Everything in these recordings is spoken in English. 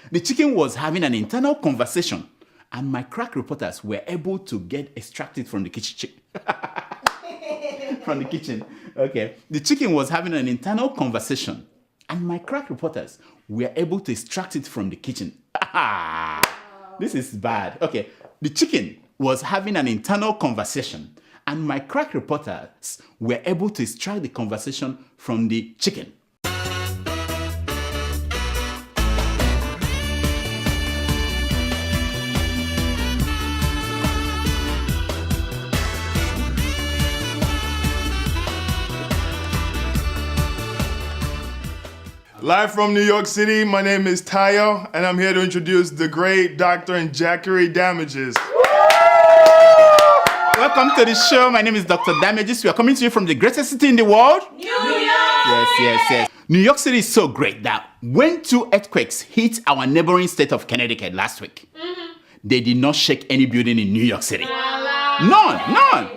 The chicken was having an internal conversation, and my crack reporters were able to get extracted from the kitchen. From the kitchen. Okay. The chicken was having an internal conversation, and my crack reporters were able to extract it from the kitchen. This is bad. Okay. The chicken was having an internal conversation, and my crack reporters were able to extract the conversation from the chicken. Live from New York City, my name is Tayo, and I'm here to introduce the great Dr. Njakịrị Damages. Welcome to the show. My name is Dr. Damages. We are coming to you from the greatest city in the world. New York! Yes. New York City is so great that when 2 earthquakes hit our neighboring state of Connecticut last week, they did not shake any building in New York City. None.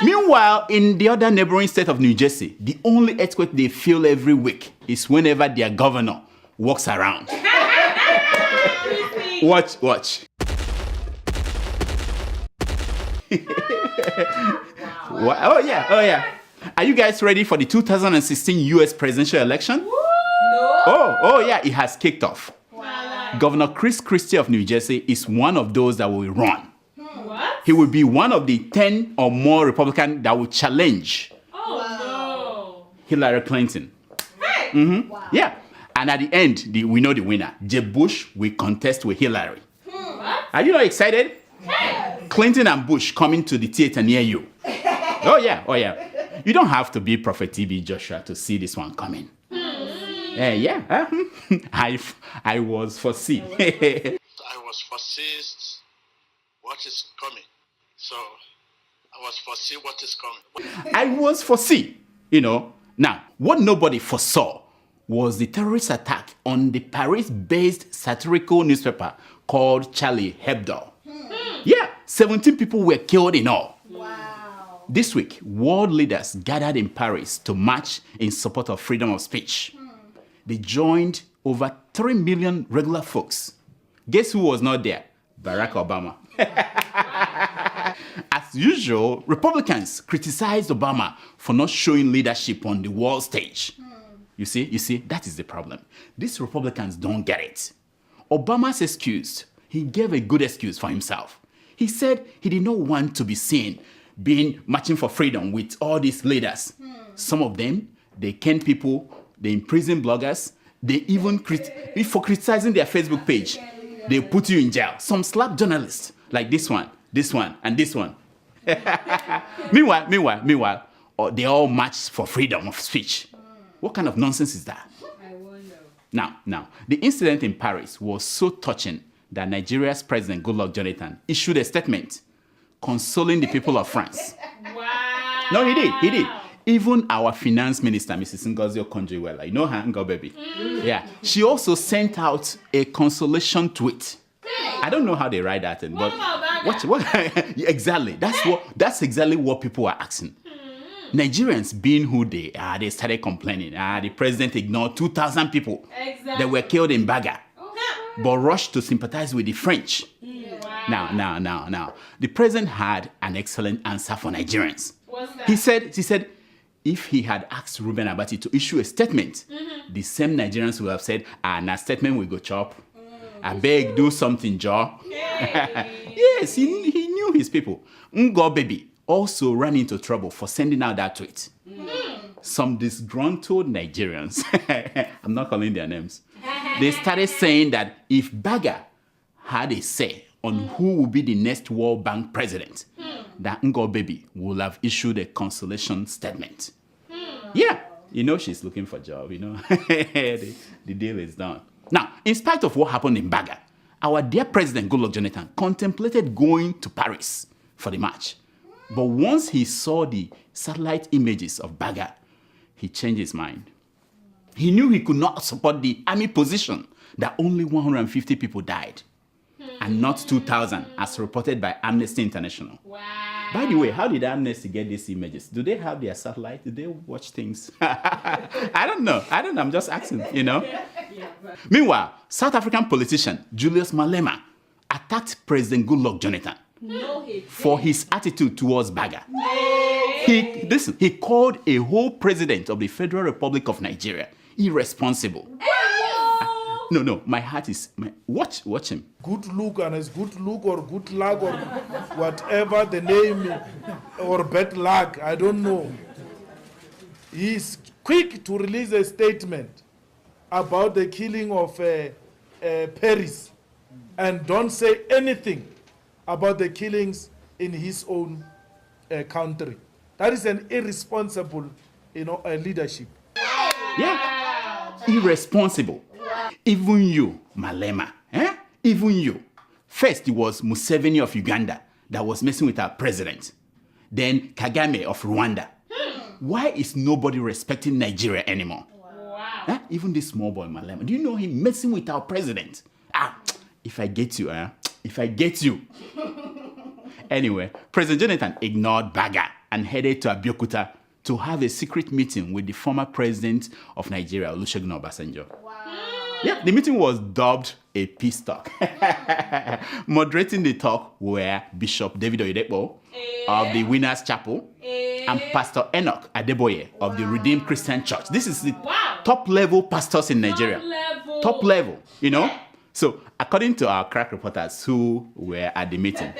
Meanwhile, in the other neighboring state of New Jersey, the only earthquake they feel every week is whenever their governor walks around. Watch. Oh yeah. Are you guys ready for the 2016 US presidential election? No. Oh yeah, it has kicked off. Wow. Governor Chris Christie of New Jersey is one of those that will run. What? He will be one of the 10 or more Republicans that will challenge Hillary Clinton. Hey! Wow. Yeah. And at the end, we know the winner. Jeb Bush will contest with Hillary. What? Are you not excited? Hey! Clinton and Bush coming to the theater near you. Oh yeah. You don't have to be Prophet TB Joshua to see this one coming. I was foresee. I was foresees what is coming. So I was foresee what is coming. I was foresee, Now, what nobody foresaw was the terrorist attack on the Paris-based satirical newspaper called Charlie Hebdo. Yeah, 17 people were killed in all. Wow. This week, world leaders gathered in Paris to march in support of freedom of speech. They joined over 3 million regular folks. Guess who was not there? Barack Obama. As usual, Republicans criticized Obama for not showing leadership on the world stage. You see, that is the problem. These Republicans don't get it. Obama's excuse, he gave a good excuse for himself. He said he did not want to be seen marching for freedom with all these leaders. Some of them, they cane people, they imprison bloggers, they even, for criticizing their Facebook page, they put you in jail. Some slap journalists, like this one, and this one. Meanwhile, they all march for freedom of speech. What kind of nonsense is that? I wonder. Now, the incident in Paris was so touching that Nigeria's President Goodluck Jonathan issued a statement consoling the people of France. Wow. No, he did. Even our finance minister, Mrs. Ngozi Okonjo-Iweala, you know her, Ngo baby. Yeah, she also sent out a consolation tweet. I don't know how they write that in, but what? Exactly. That's exactly what people are asking. Nigerians, being who they are, they started complaining. The president ignored 2,000 people that were killed in Baga, but rushed to sympathize with the French. Wow. Now, the president had an excellent answer for Nigerians. What's that? He said, if he had asked Reuben Abati to issue a statement, the same Nigerians would have said, na statement we go chop. I beg, do something, Joe. Hey. Yes, he knew his people. Ngo baby also ran into trouble for sending out that tweet. Some disgruntled Nigerians, I'm not calling their names, they started saying that if Baga had a say on who will be the next World Bank president, that Ngo baby will have issued a consolation statement. Yeah, she's looking for a job, the deal is done. Now, in spite of what happened in Baga, our dear President Goodluck Jonathan contemplated going to Paris for the march. But once he saw the satellite images of Baga, he changed his mind. He knew he could not support the army position that only 150 people died, and not 2,000, as reported by Amnesty International. Wow. By the way, how did Amnesty get these images? Do they have their satellite? Do they watch things? I don't know. I'm just asking, Meanwhile, South African politician Julius Malema attacked President Goodluck Jonathan for his attitude towards Baga. He called a whole president of the Federal Republic of Nigeria irresponsible. No, my heart is... Watch him. Good look and his good look or good luck or whatever the name or bad luck, I don't know. He's quick to release a statement about the killing of Paris and don't say anything about the killings in his own country. That is an irresponsible, leadership. Yeah, irresponsible. Even you, Malema, even you. First, it was Museveni of Uganda that was messing with our president. Then Kagame of Rwanda. Why is nobody respecting Nigeria anymore? Wow. Even this small boy, Malema, do you know him messing with our president? If I get you, if I get you. Anyway, President Jonathan ignored Baga and headed to Abeokuta to have a secret meeting with the former president of Nigeria, Olusegun Obasanjo. Wow. Yeah, the meeting was dubbed a peace talk. Moderating the talk were Bishop David Oyedepo of the Winners Chapel and Pastor Enoch Adeboye of the Redeemed Christian Church. This is the top-level pastors in Nigeria. Top level, So, according to our crack reporters who were at the meeting,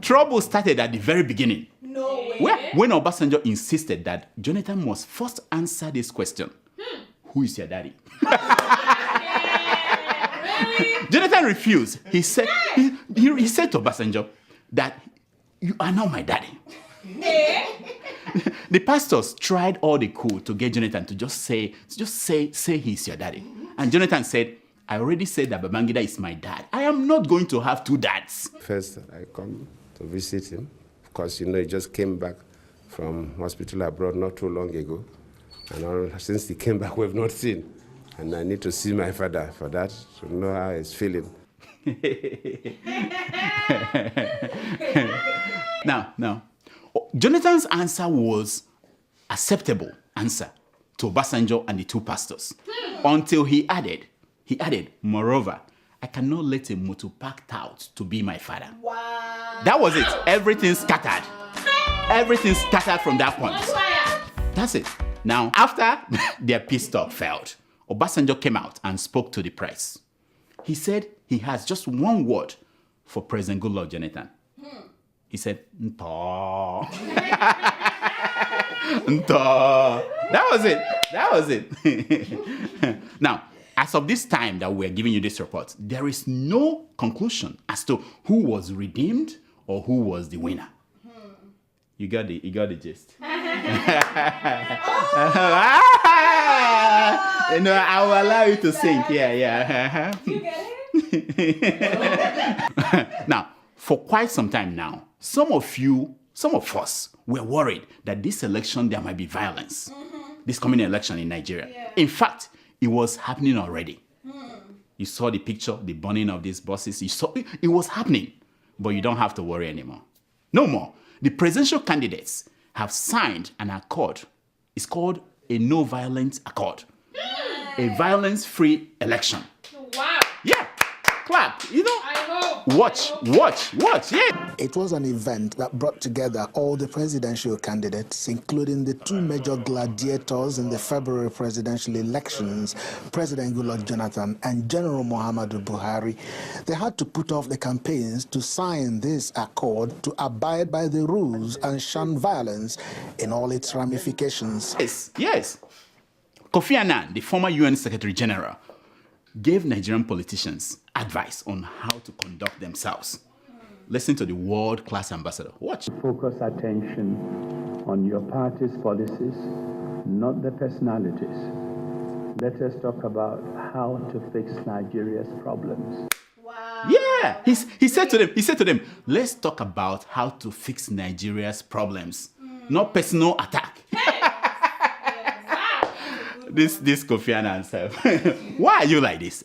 trouble started at the very beginning. No way. When Obasanjo insisted that Jonathan must first answer this question. Who is your daddy? Really? Jonathan refused. He said he said to Obasanjo that you are not my daddy. The pastors tried all they could to get Jonathan to just say he's your daddy. And Jonathan said, I already said that Babangida is my dad. I am not going to have two dads. First, I come to visit him. Of course, he just came back from hospital abroad not too long ago. And since he came back, we've not seen. And I need to see my father for that, to know how he's feeling. Now, Jonathan's answer was acceptable answer to Obasanjo and the two pastors. Until he added, moreover, I cannot let a motor packed out to be my father. Wow. That was it. Everything scattered. Everything scattered from that point. That's it. Now, after their peace talk failed, Obasanjo came out and spoke to the press. He said he has just one word for President Goodluck Jonathan. He said, Nto. Nto. That was it. Now, as of this time that we're giving you this report, there is no conclusion as to who was redeemed or who was the winner. You got the gist. I will allow you to think. Yeah. You get it? Now, for quite some time now, some of us were worried that this election there might be violence. This coming election in Nigeria. Yeah. In fact, it was happening already. You saw the picture, the burning of these buses. You saw it was happening, but you don't have to worry anymore. No more. The presidential candidates have signed an accord. It's called a no violence accord. A violence-free election. Wow. Yeah, clap. I hope. Watch. Yeah. It was an event that brought together all the presidential candidates, including the two major gladiators in the February presidential elections, President Goodluck Jonathan and General Muhammadu Buhari. They had to put off the campaigns to sign this accord to abide by the rules and shun violence in all its ramifications. Yes. Kofi Annan, the former UN Secretary General, gave Nigerian politicians advice on how to conduct themselves. Listen to the world-class ambassador. Watch. Focus attention on your party's policies, not the personalities. Let us talk about how to fix Nigeria's problems. Wow. Yeah, he said to them, let's talk about how to fix Nigeria's problems, not personal attack. This Kofi Annan self. Why are you like this?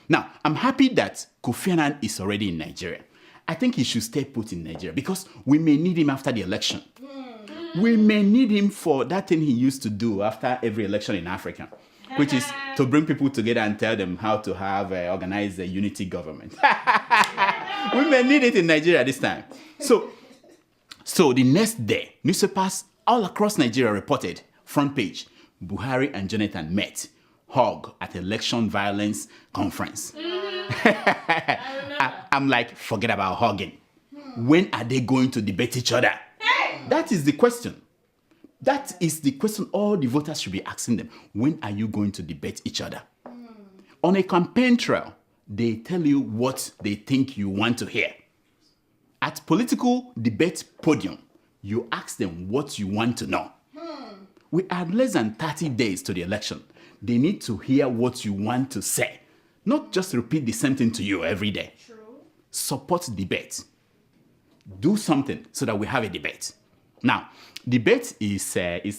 Now, I'm happy that Kofi Annan is already in Nigeria. I think he should stay put in Nigeria because we may need him after the election. We may need him for that thing he used to do after every election in Africa, which is to bring people together and tell them how to have organize a unity government. We may need it in Nigeria this time. So the next day, newspapers all across Nigeria reported, front page, Buhari and Jonathan met, hug at election violence conference. I'm like, forget about hugging. When are they going to debate each other? That is the question. That is the question all the voters should be asking them. When are you going to debate each other? On a campaign trail, they tell you what they think you want to hear. At political debate podium, you ask them what you want to know. We are less than 30 days to the election. They need to hear what you want to say, not just repeat the same thing to you every day. True. Support debate. Do something so that we have a debate. Now, debate is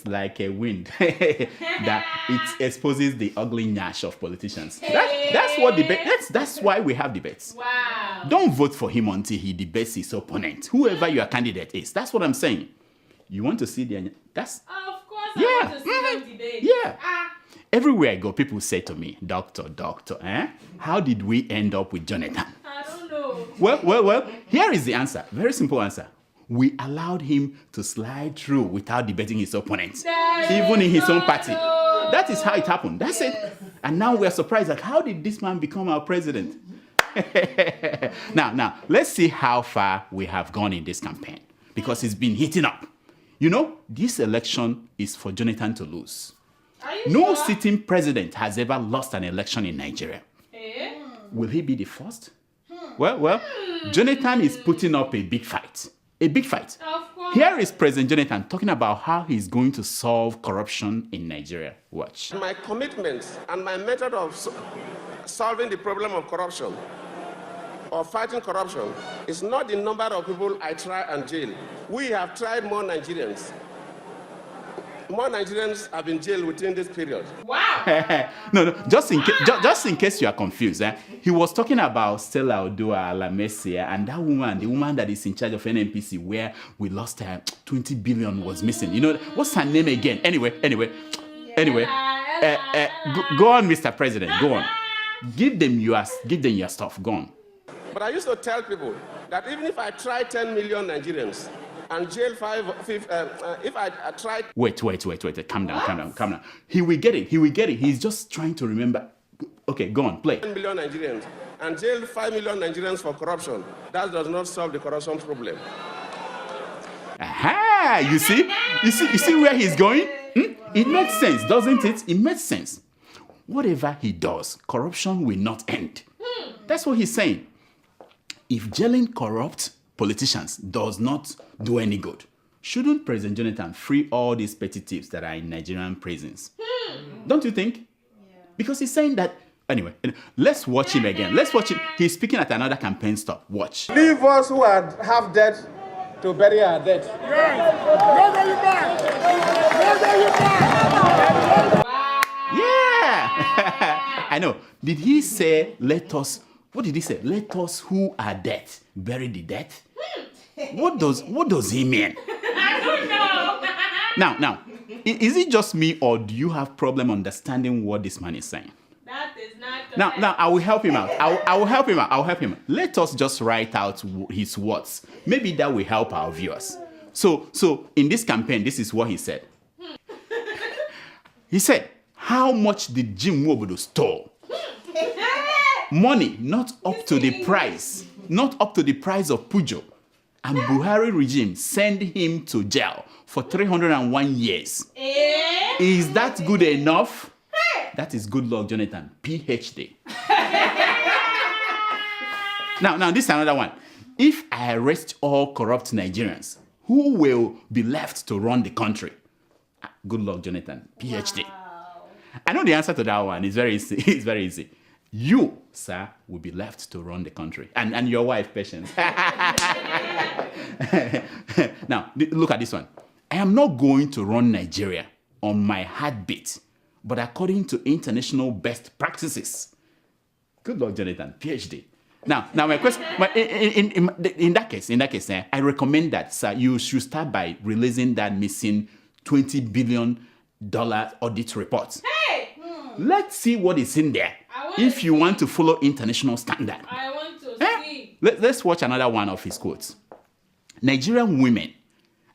like a wind that it exposes the ugly gnash of politicians. That's what debate. That's why we have debates. Wow. Don't vote for him until he debates his opponent, whoever your candidate is. That's what I'm saying. You want to see the that's. Of course, Yeah. I want to see them debate. Yeah. Everywhere I go, people say to me, doctor, how did we end up with Jonathan? I don't know. Well, here is the answer. Very simple answer. We allowed him to slide through without debating his opponents, even in his own party. That is how it happened. That's it. And now we're surprised, like, how did this man become our president? Now, let's see how far we have gone in this campaign, because it's been heating up. You know, this election is for Jonathan to lose. Are you No sure? sitting president has ever lost an election in Nigeria. Eh? Will he be the first? Well, Jonathan is putting up a big fight. A big fight. Of course. Here is President Jonathan talking about how he's going to solve corruption in Nigeria. Watch. My commitment and my method of solving the problem of corruption or fighting corruption is not the number of people I try and jail. We have tried more Nigerians. More Nigerians have been jailed within this period. Wow. No, just in case you are confused, he was talking about Stella Odua Alamesia and that woman, the woman that is in charge of NNPC, where we lost 20 billion was missing. You know, what's her name again? Anyway, go on, Mr. President, go on. Give them your stuff, go on. But I used to tell people that even if I try 10 million Nigerians and jail if I tried... Wait. Calm down. He will get it. He's just trying to remember. Okay, go on, play. 10 million Nigerians and jail 5 million Nigerians for corruption. That does not solve the corruption problem. Aha! You see where he's going? It makes sense, doesn't it? It makes sense. Whatever he does, corruption will not end. That's what he's saying. If jailing corrupt politicians does not do any good, shouldn't President Jonathan free all these petty thieves that are in Nigerian prisons? Don't you think? Yeah. Because he's saying that. Anyway, let's watch him again. Let's watch him. He's speaking at another campaign stop. Watch. Leave us who have debt to bury our debt. Yeah. I know. Did he say, let us, what did he say? Let us who are dead bury the dead? What does he mean? I don't know. Now, is it just me or do you have problem understanding what this man is saying? That is not correct. Now, I will help him out. I will help him out. Let us just write out his words. Maybe that will help our viewers. So in this campaign, this is what he said. He said, how much did Jim Nwobodo steal? Money not up to the price of Pujo. And Buhari regime send him to jail for 301 years. Eh? Is that good enough? That is good luck, Jonathan. PhD. Now, this is another one. If I arrest all corrupt Nigerians, who will be left to run the country? Good luck, Jonathan. PhD. Wow. I know the answer to that one. It's very easy. It's very easy. You, sir, will be left to run the country. And your wife, Patience. Now, look at this one. I am not going to run Nigeria on my heartbeat, but according to international best practices. Good luck, Jonathan. PhD. Now, my question, in that case, I recommend that, sir, you should start by releasing that missing $20 billion audit report. Hey! Let's see what is in there. If you want to follow international standard. I want to see. Let's watch another one of his quotes. Nigerian women,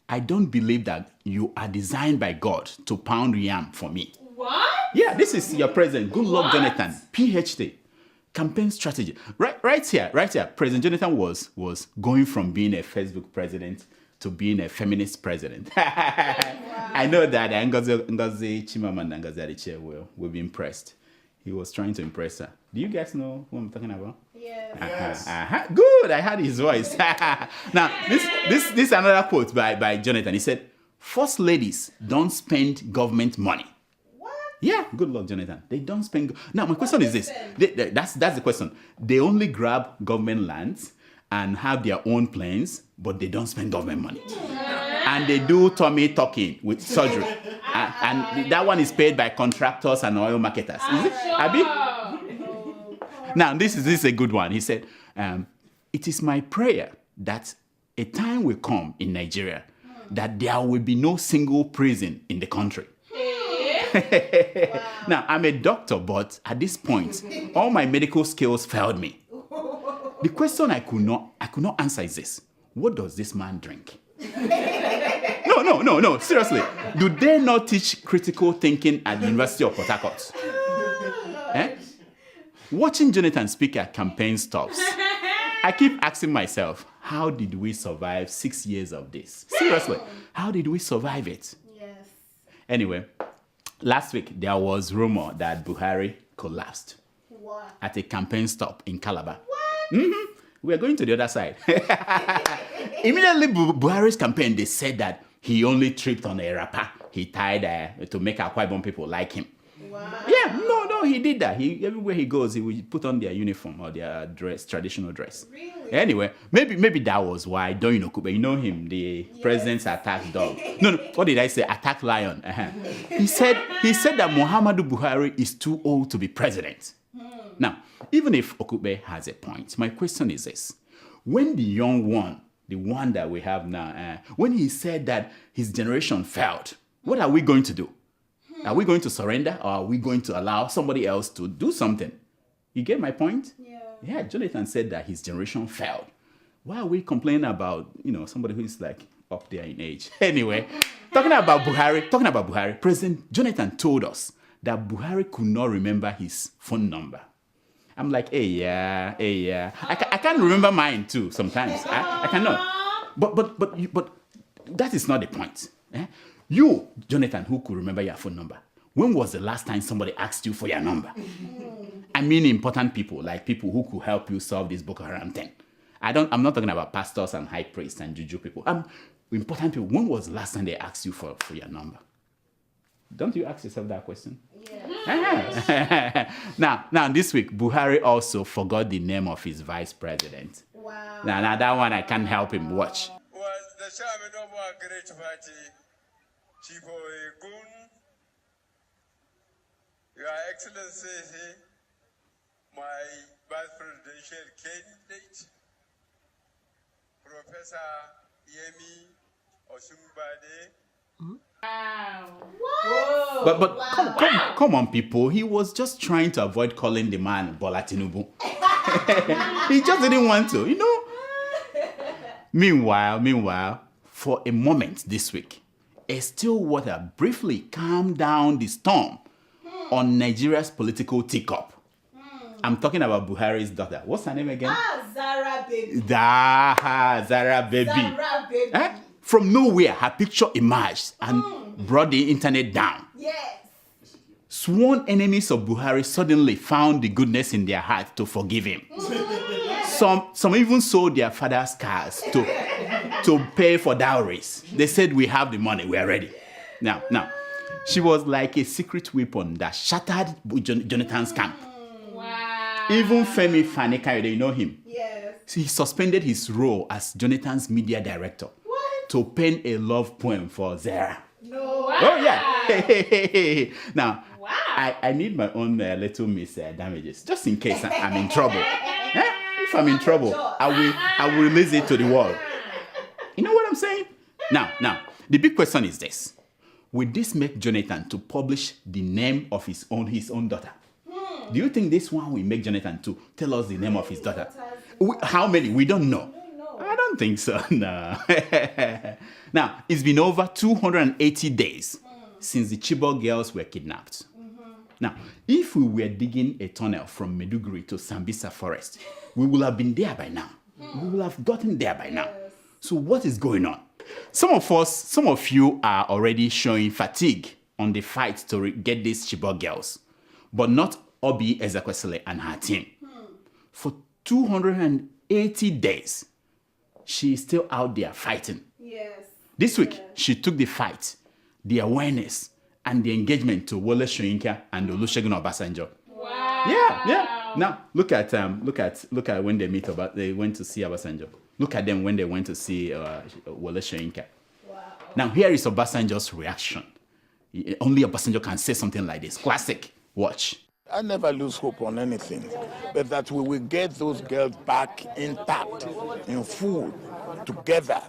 I don't believe that you are designed by God to pound yam for me. What? Yeah, this is your president, Goodluck Jonathan, PhD, campaign strategy. Right here, President Jonathan was going from being a Facebook president to being a feminist president. I know that Ngozi Chimamanda Ngozi Adichie will be impressed. He was trying to impress her. Do you guys know who I'm talking about? Yes. Good, I heard his voice. Now, this another quote by Jonathan. He said, "First ladies don't spend government money." What? Yeah, good luck, Jonathan. They don't spend. Now, my question is this. That's the question. They only grab government lands and have their own planes, but they don't spend government money. And they do tummy tucking with surgery. And that one is paid by contractors and oil marketers. Is it? Abi? Now, this is a good one. He said, it is my prayer that a time will come in Nigeria that there will be no single prison in the country. Now, I'm a doctor, but at this point, all my medical skills failed me. The question I could not answer is this. What does this man drink? No, seriously. Do they not teach critical thinking at the University of Port Harcourt? Watching Jonathan speak at campaign stops, I keep asking myself, how did we survive 6 years of this? Seriously, how did we survive it? Yes. Anyway, last week there was rumor that Buhari collapsed. What? At a campaign stop in Calabar. What? Mm-hmm. We are going to the other side. Immediately, Buhari's campaign, they said that he only tripped on a wrapper he tied to make Akwa Ibom people like him. Wow. Yeah, no, he did that. Everywhere he goes, he would put on their uniform or their dress, traditional dress. Really? Anyway, maybe that was why Doyin Okupe, you know him, the president's attack dog. No, what did I say? Attack lion. He said that Muhammadu Buhari is too old to be president. Now, even if Okupe has a point, my question is this. When the young one, the one that we have now, when he said that his generation failed, what are we going to do? Are we going to surrender, or are we going to allow somebody else to do something? You get my point? Yeah, Jonathan said that his generation failed. Why are we complaining about, somebody who is like up there in age? Anyway, talking about Buhari, President Jonathan told us that Buhari could not remember his phone number. I'm like, hey, yeah. I can't remember mine too sometimes. I cannot. But that is not the point. You, Jonathan, who could remember your phone number, when was the last time somebody asked you for your number? I mean important people, like people who could help you solve this Boko Haram thing. I'm not talking about pastors and high priests and juju people. Important people, when was the last time they asked you for your number? Don't you ask yourself that question? Yeah. Now, this week, Buhari also forgot the name of his vice president. Wow. Now that one I can't help him. Watch. Was the chairman of our great party, Chief Ogun, Your Excellency, my vice presidential candidate, Professor Yemi Osunbade. Wow. What? But come on, people. He was just trying to avoid calling the man Bola Tinubu. He just didn't want to, Meanwhile, for a moment this week, a still water briefly calmed down the storm on Nigeria's political teacup. I'm talking about Buhari's daughter. What's her name again? Zara Baby. Zara Baby. From nowhere, her picture emerged and brought the internet down. Yes. Sworn enemies of Buhari suddenly found the goodness in their heart to forgive him. Some even sold their father's cars to pay for dowries. They said, we have the money, we are ready. Now, she was like a secret weapon that shattered Jonathan's camp. Wow. Even Femi Fani-Kayode, you know him? Yes. He suspended his role as Jonathan's media director. What? To pen a love poem for Zara. No. Wow. Oh, yeah. Now, wow. I need my own little miss damages, just in case I'm in trouble. if I'm in trouble, I will release it to the world. You know what I'm saying? Now, the big question is this. Will this make Jonathan to publish the name of his own daughter? Do you think this one will make Jonathan to tell us the name of his daughter? How many? We don't know. I don't think so. No. Now, it's been over 280 days since the Chibok girls were kidnapped. Now, if we were digging a tunnel from Maiduguri to Sambisa Forest, we will have been there by now. We will have gotten there by now. So what is going on? Some of you are already showing fatigue on the fight to get these Chibok girls, but not Obi Ezekwesili and her team. For 280 days, she is still out there fighting. Yes. This week, she took the fight, the awareness, and the engagement to Wole Soyinka and Olusegun Obasanjo. Wow. Yeah. Now look at when they went to see Obasanjo. Look at them when they went to see Wole Soyinka. Wow. Now here is Obasanjo's reaction. Only Obasanjo can say something like this. Classic. Watch. I never lose hope on anything, but that we will get those girls back intact, in full, together,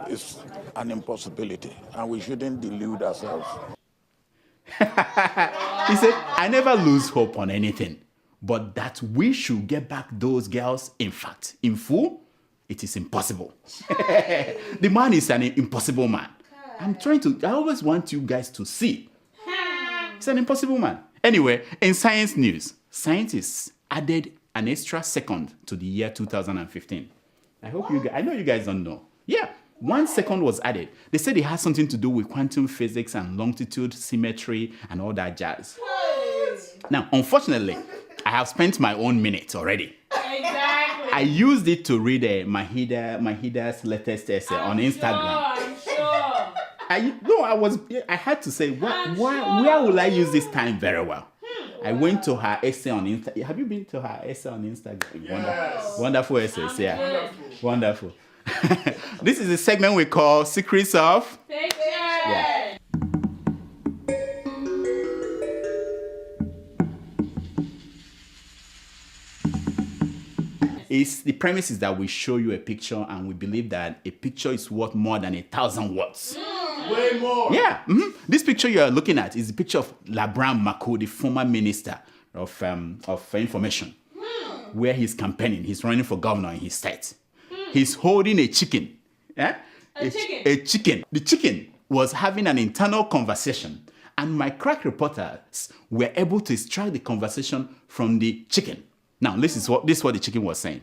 is an impossibility, and we shouldn't delude ourselves. He said, I never lose hope on anything, but that we should get back those girls, in fact, in full, it is impossible. The man is an impossible man. I always want you guys to see. He's an impossible man. Anyway, in science news, scientists added an extra second to the year 2015. I know you guys don't know. Yeah, 1 second was added. They said it has something to do with quantum physics and longitude, symmetry, and all that jazz. Now, unfortunately, I have spent my own minute already. Exactly. I used it to read Mahida's latest essay on Instagram. I'm sure. I had to say, where will I use this time very well? I went to her essay on Instagram. Have you been to her essay on Instagram? Yes. Wonderful essays, yeah. Wonderful. This is a segment we call Secrets of Picture. Yeah. The premise is that we show you a picture and we believe that a picture is worth more than 1,000 words. Way more. Yeah. This picture you are looking at is the picture of Labram Mako, the former minister of information, where he's campaigning. He's running for governor in his state. He's holding a chicken. Yeah? A chicken? A chicken. The chicken was having an internal conversation, and my crack reporters were able to extract the conversation from the chicken. Now, this is what the chicken was saying.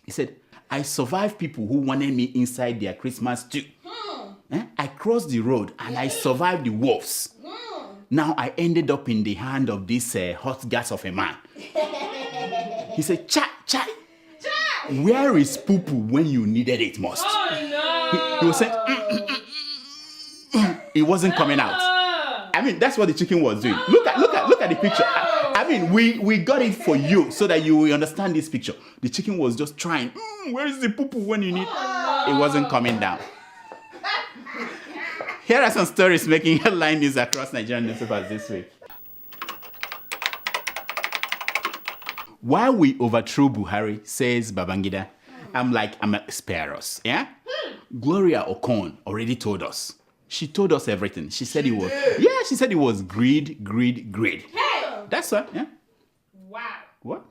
He said, I survived people who wanted me inside their Christmas stew. I crossed the road and I survived the wolves. Now I ended up in the hand of this hot gas of a man. He said, Chai, where is poo-poo when you needed it most? Oh, no. He was saying, it wasn't coming out. I mean, that's what the chicken was doing. Look at the picture. I mean, we got it for you so that you will understand this picture. The chicken was just trying, where is the poo-poo when you need? It wasn't coming down. Here are some stories making headline news across Nigerian newspapers this week. While we overthrew Buhari, says Babangida, I'm spare us, yeah? Gloria Okon already told us. She told us everything. She said it was greed. Hey. That's her, yeah? Wow. What?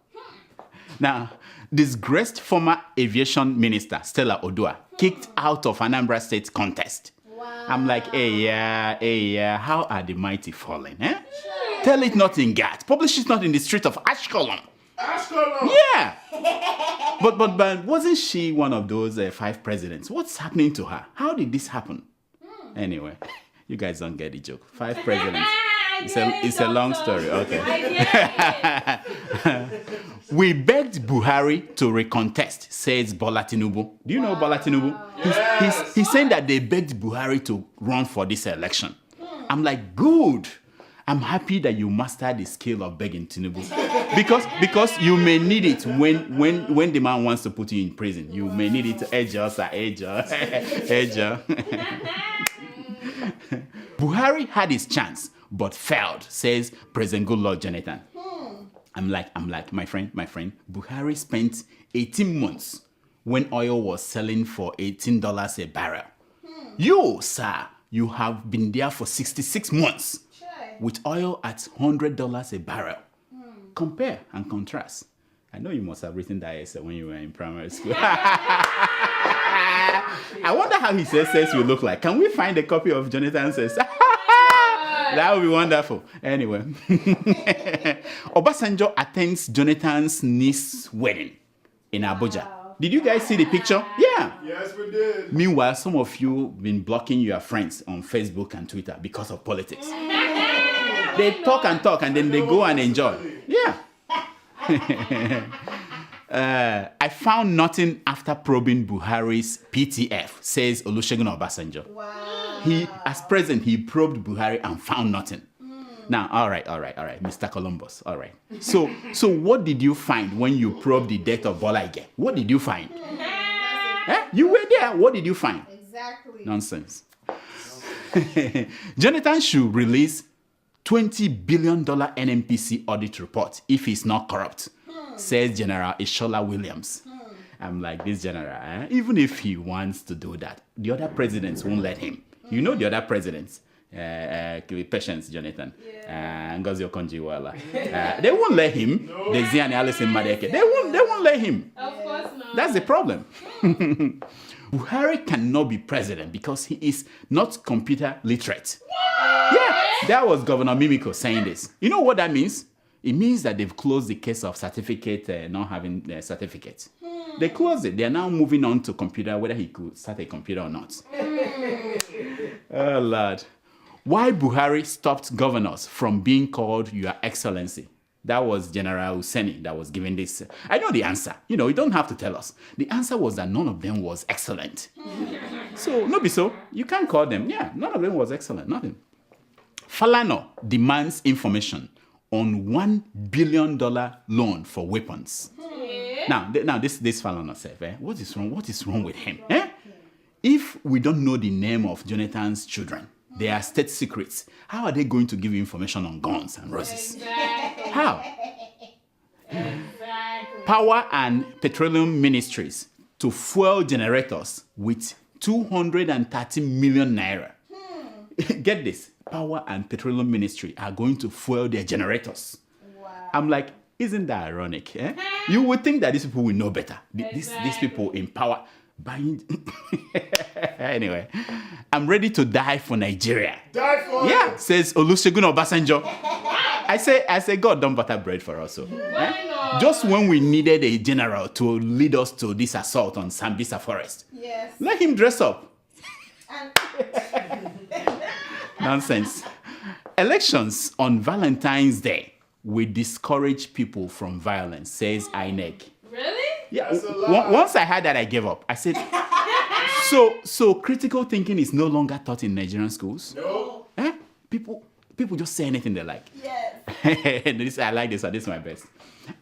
Now, disgraced former aviation minister Stella Odua kicked out of Anambra State contest. Wow. I'm like, hey, how are the mighty falling, eh? Tell it not in Gat. Publish it not in the street of Ashkelon. Yeah. But wasn't she one of those 5 presidents? What's happening to her? How did this happen? Anyway, you guys don't get the joke. 5 presidents. It's a long story. Okay. We begged Buhari to recontest, says Bola Tinubu. Do you know Bola Tinubu? Yes. He's saying that they begged Buhari to run for this election. I'm like, good. I'm happy that you mastered the skill of begging Tinubu. Because you may need it when the man wants to put you in prison. You may need it to edge. Buhari had his chance, but failed, says President Goodluck Jonathan. I'm like, my friend, Buhari spent 18 months when oil was selling for $18 a barrel. You, sir, you have been there for 66 months with oil at $100 a barrel. Compare and contrast. I know you must have written that essay when you were in primary school. I wonder how his essays will look like. Can we find a copy of Jonathan's essay? That would be wonderful. Anyway, Obasanjo attends Jonathan's niece's wedding in Abuja. Did you guys see the picture? Yeah. Yes, we did. Meanwhile, some of you have been blocking your friends on Facebook and Twitter because of politics. They talk and then they go and enjoy. Yeah. I found nothing after probing Buhari's PTF, says Olusegun Obasanjo. Wow. As president, he probed Buhari and found nothing. Now, all right, Mr. Columbus, all right. So what did you find when you probed the death of Bola Ige? What did you find? You were there. What did you find? Exactly. Nonsense. Jonathan should release $20 billion NNPC audit report if he's not corrupt, says General Ishola Williams. I'm like, this general, even if he wants to do that, the other presidents won't let him. You know the other presidents. Patience, Jonathan. Ngozi Okonjo-Iweala. They won't let him. No. Desi and Alison Madeke. They won't let him. Of course not. That's the problem. Buhari cannot be president because he is not computer literate. What? Yeah, that was Governor Mimiko saying this. You know what that means? It means that they've closed the case of certificate, not having a certificate. They closed it. They are now moving on to computer, whether he could start a computer or not. Oh, Lord. Why Buhari stopped governors from being called Your Excellency? That was General Hussaini that was giving this. I know the answer. You don't have to tell us. The answer was that none of them was excellent. So, no be so. You can't call them. Yeah, none of them was excellent. Nothing. Falana demands information on $1 billion loan for weapons. Now this Falana said, what is wrong? What is wrong with him? If we don't know the name of Jonathan's children, they are state secrets. How are they going to give you information on guns and roses? Exactly. How? Exactly. Power and Petroleum Ministries to fuel generators with 230 million naira. Get this. Power and Petroleum Ministry are going to fuel their generators. Wow. I'm like, isn't that ironic? You would think that these people will know better. These people in power. Buying. Anyway, I'm ready to die for Nigeria. Die for it. Says Olusegun Obasanjo. I say, God done butter bread for us. So, just when we needed a general to lead us to this assault on Sambisa Forest, let him dress up. Nonsense. Elections on Valentine's Day will discourage people from violence, says INEC. Really? Yeah. Once I heard that, I gave up. I said, so critical thinking is no longer taught in Nigerian schools? No. People just say anything they like. Yes. I like this. This is my best.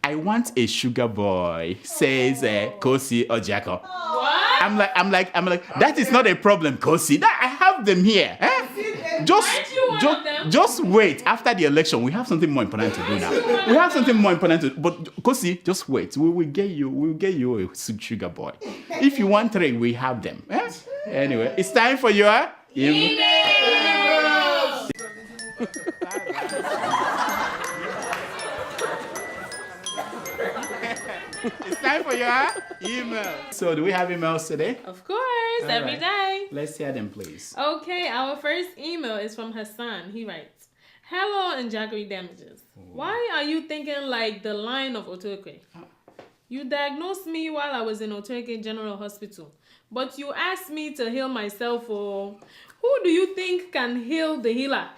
I want a sugar boy, says Kosi Ojako. What? I'm like, that is not a problem, Kosi. I have them here. Just wait. After the election, we have something more important to do now. We have something more important to do. But Kosi, just wait. We will get you a sugar boy. If you want 3, we have them. Anyway, it's time for your email. It's time for your email. So, do we have emails today? Of course, every day. Let's hear them, please. Okay, our first email is from Hassan. He writes, "Hello, Njagri Damages. Why are you thinking like the line of Otoke? You diagnosed me while I was in Otoke General Hospital, but you asked me to heal myself. Who do you think can heal the healer?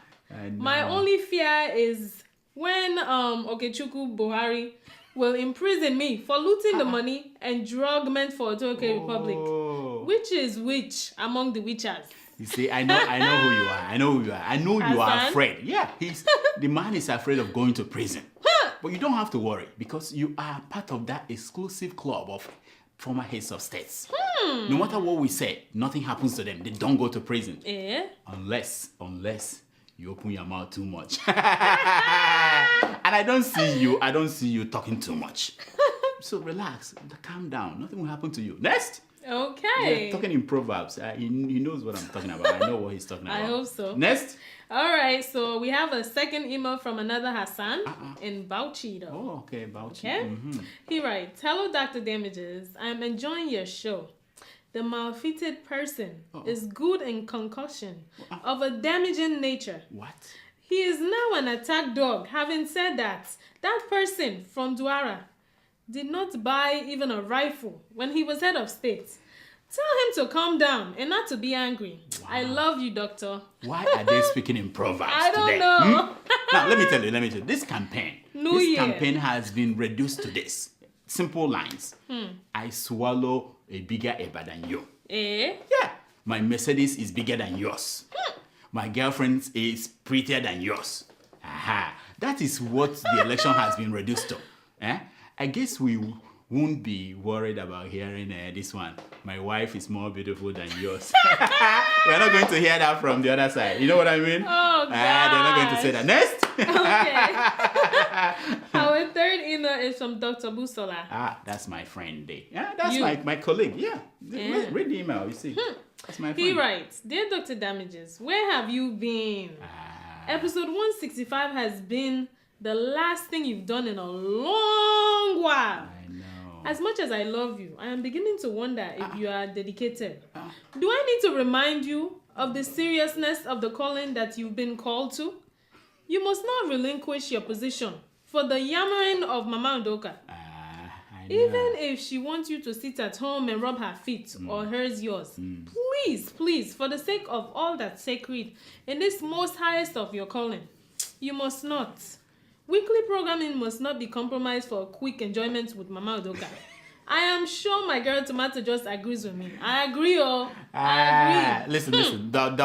My only fear is when Okechukwu Buhari will imprison me for looting the money and drug meant for Otoke Republic. Which is which among the witches?" You see, I know who you are. I know you are afraid. Yeah, the man is afraid of going to prison. But you don't have to worry because you are part of that exclusive club of former heads of states. No matter what we say, nothing happens to them. They don't go to prison. Unless you open your mouth too much. And I don't see you talking too much. So relax, calm down. Nothing will happen to you. Next. Okay. Yeah, talking in Proverbs. He knows what I'm talking about. I know what he's talking about. I hope so. Next. All right, so we have a second email from another Hassan in Bauchi. Oh, okay, Bauchi. Okay. Mm-hmm. He writes, "Hello, Dr. Damages. I'm enjoying your show. The malfitted person is good in concussion of a damaging nature. What? He is now an attack dog. Having said that person from Duara did not buy even a rifle when he was head of state. Tell him to calm down and not to be angry. Wow. I love you, doctor." Why are they speaking in Proverbs I don't today? know. Now, let me tell you, this campaign has been reduced to this. Simple lines. I swallow a bigger eba than you. Eh? Yeah. My Mercedes is bigger than yours. My girlfriend is prettier than yours. Aha. That is what the election has been reduced to. I guess we won't be worried about hearing this one. My wife is more beautiful than yours. We're not going to hear that from the other side. You know what I mean? Oh, God. They're not going to say that. Next. Okay. Our third email is from Dr. Busola. That's my friend. Yeah, that's my colleague. Yeah. Read the email, you see. That's my friend. He writes, "Dear Dr. Damages, where have you been? Episode 165 has been the last thing you've done in a long while. I know. As much as I love you, I am beginning to wonder if you are dedicated. Do I need to remind you of the seriousness of the calling that you've been called to? You must not relinquish your position for the yammering of Mama Udoka. Even if she wants you to sit at home and rub her feet or hers yours, please, for the sake of all that's sacred in this most highest of your calling, you must not. Weekly programming must not be compromised for a quick enjoyment with Mama Udoka. I am sure my girl Tomato just agrees with me. I agree, I agree." Listen, Doc.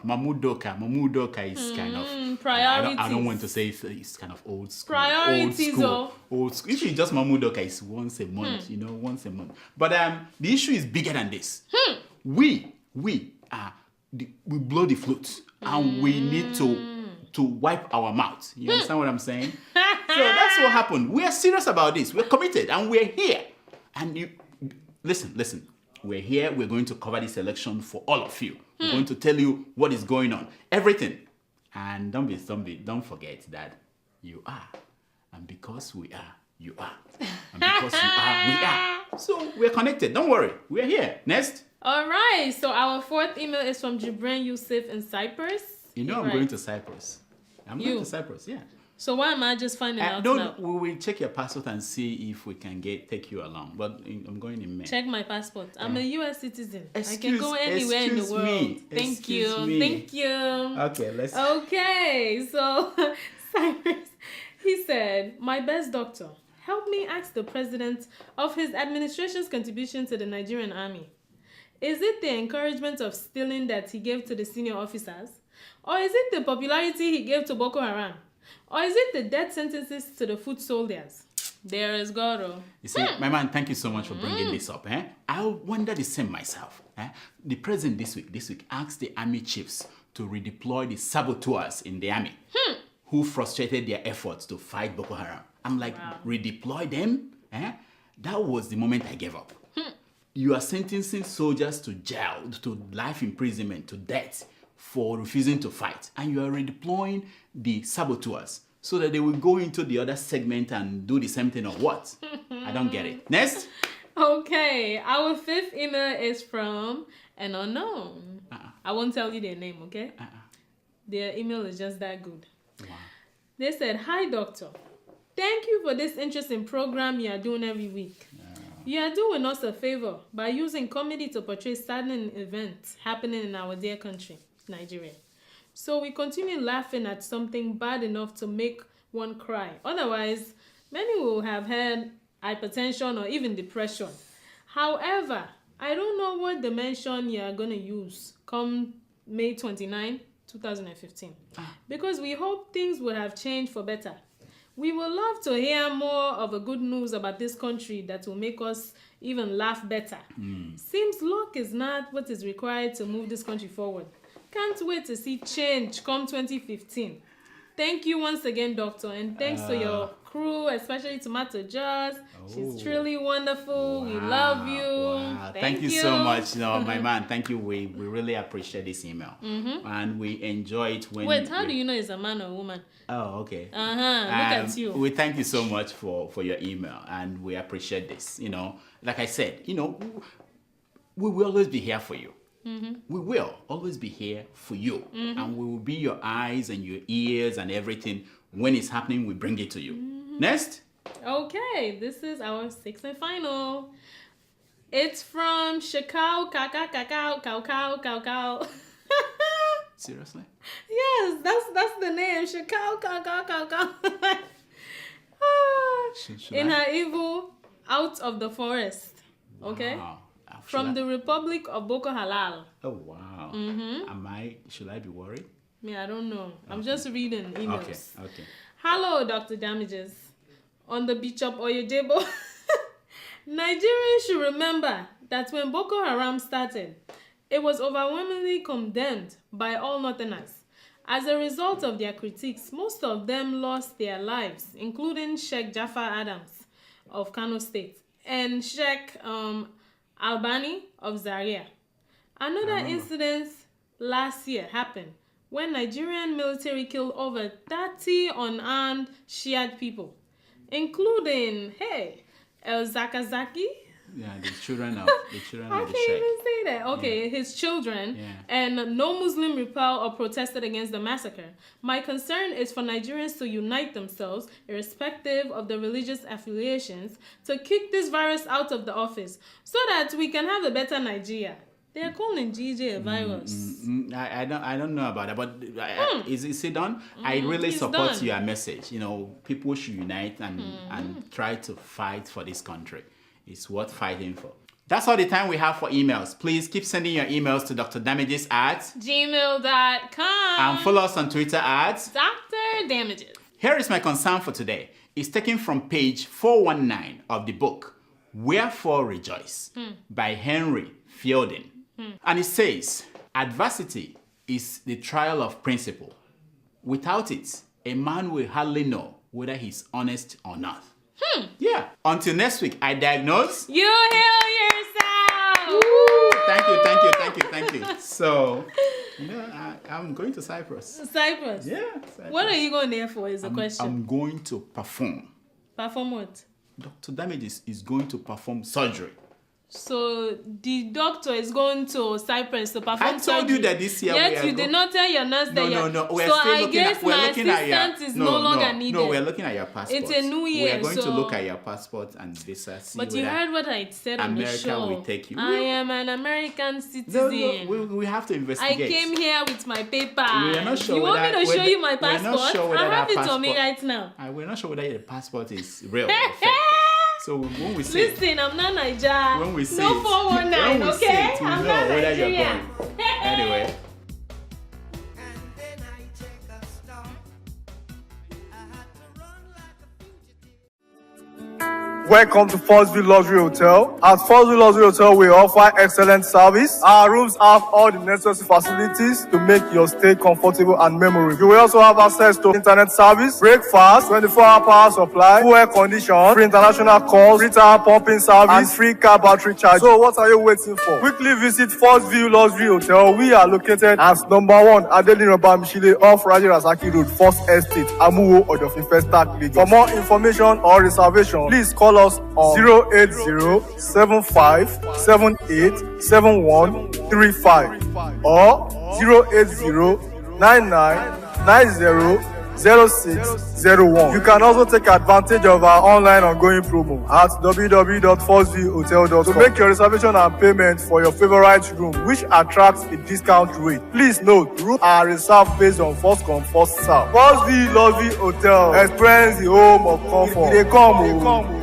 Mamudoka is kind of priorities. I don't want to say it's kind of old school. Priorities, old school. If it's just Mamudoka, it's once a month, once a month. But the issue is bigger than this. We blow the flute, and we need to wipe our mouth. You understand what I'm saying? So that's what happened. We are serious about this. We're committed, and we're here. And you listen. We're here. We're going to cover this election for all of you. We're going to tell you what is going on, everything. And don't forget that you are, and because we are, you are, and because you are, we are. So we're connected. Don't worry. We're here. Next. All right. So our fourth email is from Jibran Yusuf in Cyprus. I'm going to Cyprus. I'm going to Cyprus. Yeah. So why am I just finding out now? We will check your passport and see if we can take you along. But I'm going in May. Check my passport. I'm a U.S. citizen. I can go anywhere in the world. Thank you. Okay, let's. Okay, so Cyrus, he said, "My best doctor, help me ask the president of his administration's contribution to the Nigerian army. Is it the encouragement of stealing that he gave to the senior officers? Or is it the popularity he gave to Boko Haram? Or is it the death sentences to the foot soldiers? There is God." You see, my man, thank you so much for bringing this up. I wonder the same myself. The president this week asked the army chiefs to redeploy the saboteurs in the army who frustrated their efforts to fight Boko Haram. I'm like, redeploy them? That was the moment I gave up. You are sentencing soldiers to jail, to life imprisonment, to death for refusing to fight. And you are redeploying the saboteurs so that they will go into the other segment and do the same thing or what? I don't get it. Next. Okay, our fifth email is from an unknown. I won't tell you their name, okay? Their email is just that good. Wow. They said, "Hi, doctor. Thank you for this interesting program you are doing every week. You are doing us a favor by using comedy to portray saddening events happening in our dear country, Nigeria. So we continue laughing at something bad enough to make one cry. Otherwise, many will have had hypertension or even depression. However, I don't know what dimension you are going to use come May 29, 2015. Because we hope things would have changed for better. We would love to hear more of a good news about this country that will make us even laugh better. Seems luck is not what is required to move this country forward. Can't wait to see change come 2015. Thank you once again, Doctor, and thanks to your crew, especially Tomato Jaws. She's truly wonderful. We love you. Wow. Thank you so much, my man. Thank you. We really appreciate this email, and we enjoy it when. Wait, how do you know it's a man or a woman? Oh, okay. Look at you. We thank you so much for your email, and we appreciate this. Like I said, we will always be here for you. We will always be here for you, and we will be your eyes and your ears and everything. When it's happening, we bring it to you. Next. Okay, this is our sixth and final. It's from Shakao Kakao. Seriously? Yes, that's the name. Shakao Kakao. In her evil, out of the forest. Okay. Wow. From the Republic of Boko Halal. Oh wow. Should I be worried? I don't know. I'm just reading emails. Okay. Hello, Dr. Damages. On the Bishop Oyedebo. Nigerians should remember that when Boko Haram started, it was overwhelmingly condemned by all Northerners. As a result of their critiques, most of them lost their lives, including Sheikh Jafar Adams of Kano State and Sheikh Albani of Zaria. Another incident last year happened when Nigerian military killed over 30 unarmed Shiite people, including, El Zakazaki. Yeah, the children of the Sheikh. I can't even say that. Okay, his children, and no Muslim repelled or protested against the massacre. My concern is for Nigerians to unite themselves, irrespective of the religious affiliations, to kick this virus out of the office, so that we can have a better Nigeria. They are calling GJ a virus. I don't know about that, but is it done? I really support done. your message. People should unite and try to fight for this country. It's worth fighting for. That's all the time we have for emails. Please keep sending your emails to drdamages@gmail.com and follow us on Twitter at Dr. Damages. Here is my concern for today. It's taken from page 419 of the book Wherefore Rejoice by Henry Fielding. And it says, adversity is the trial of principle. Without it, a man will hardly know whether he's honest or not. Yeah. Until next week, I diagnose. You heal yourself. Woo! Thank you. So, I'm going to Cyprus. Cyprus? Yeah. Cyprus. What are you going there for is the question. I'm going to perform. Perform what? Dr. Damages is going to perform surgery. So the doctor is going to Cyprus to perform I told you that this year Yet you did not tell your nurse that No. So I guess my assistant is no longer needed. No, we're looking at your passport. It's a new year. We are going to look at your passport and visa. But you heard what I said on the show. America will take you. I am an American citizen. No, we have to investigate. I came here with my paper. We are not sure. You want me to show you my passport? We're not sure whether I have it passport, on me right now. We're not sure whether the passport is real or fake. So when we say, listen, I'm not Nigeria. When we say no 419, okay? I'm not Nigeria. Anyway. Welcome to Forstview Luxury Hotel. At Forstview Luxury Hotel, we offer excellent service. Our rooms have all the necessary facilities to make your stay comfortable and memorable. You will also have access to internet service, breakfast, 24-hour power supply, full air condition, free international calls, free tire pumping service, and free car battery charge. So what are you waiting for? Quickly visit Forstview Luxury Hotel. We are located at number 1 Adeola Mishile off Raji Rasaki Road, First Estate, Amuwo, Odofin Stack, Lagos. For more information or reservation, please call us on 08075787135 or 08099900601. You can also take advantage of our online ongoing promo at www.forceviewhotel.com to make your reservation and payment for your favorite room, which attracts a discount rate. Please note, rooms are reserved based on first come, first serve. Forstview Luxury Hotel. Experience the home of comfort. They come.